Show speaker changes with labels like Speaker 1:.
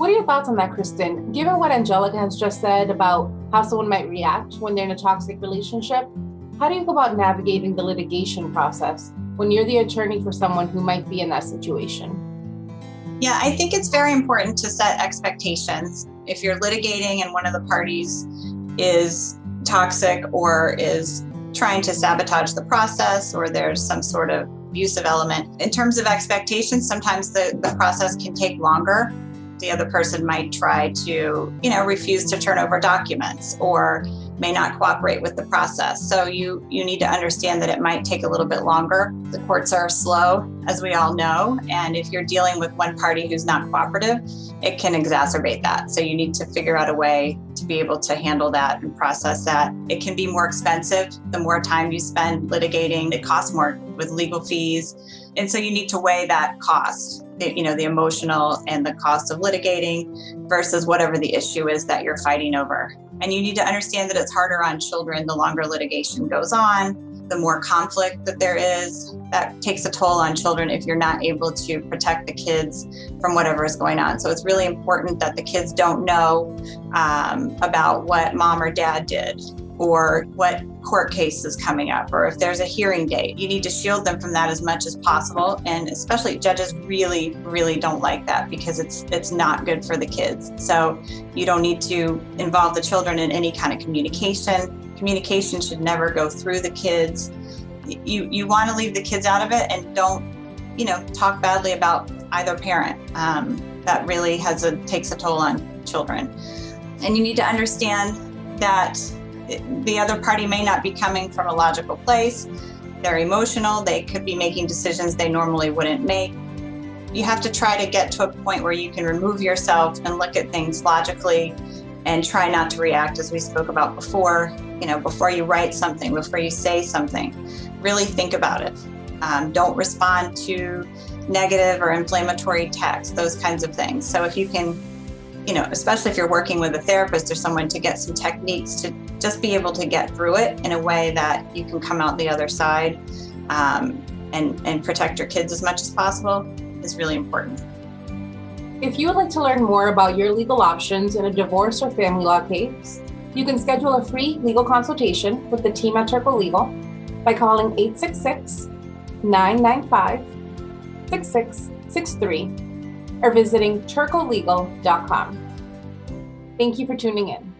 Speaker 1: What are your thoughts on that, Kristin? Given what Angelica has just said about how someone might react when they're in a toxic relationship, how do you go about navigating the litigation process when you're the attorney for someone who might be in that situation?
Speaker 2: Yeah, I think it's very important to set expectations. If you're litigating and one of the parties is toxic or is trying to sabotage the process, or there's some sort of abusive element, in terms of expectations, sometimes the process can take longer. The other person might try to, refuse to turn over documents or may not cooperate with the process. So you need to understand that it might take a little bit longer. The courts are slow, as we all know. And if you're dealing with one party who's not cooperative, it can exacerbate that. So you need to figure out a way to be able to handle that and process that. It can be more expensive. The more time you spend litigating, it costs more with legal fees. And so you need to weigh that cost, the emotional and the cost of litigating versus whatever the issue is that you're fighting over. And you need to understand that it's harder on children the longer litigation goes on, the more conflict that there is. That takes a toll on children if you're not able to protect the kids from whatever is going on. So it's really important that the kids don't know about what mom or dad did, or what court case is coming up, or if there's a hearing date. You need to shield them from that as much as possible. And especially judges really, really don't like that because it's not good for the kids. So you don't need to involve the children in any kind of communication. Communication should never go through the kids. You want to leave the kids out of it and don't, talk badly about either parent. That really takes a toll on children. And you need to understand that the other party may not be coming from a logical place. They're emotional. They could be making decisions they normally wouldn't make. You have to try to get to a point where you can remove yourself and look at things logically and try not to react, as we spoke about before. Before you write something, before you say something, really think about it. Don't respond to negative or inflammatory text, those kinds of things. So if you can, especially if you're working with a therapist or someone, to get some techniques to just be able to get through it in a way that you can come out the other side and protect your kids as much as possible is really important.
Speaker 1: If you would like to learn more about your legal options in a divorce or family law case, you can schedule a free legal consultation with the team at Turco Legal by calling 866-995-6663 or visiting turcolegal.com. Thank you for tuning in.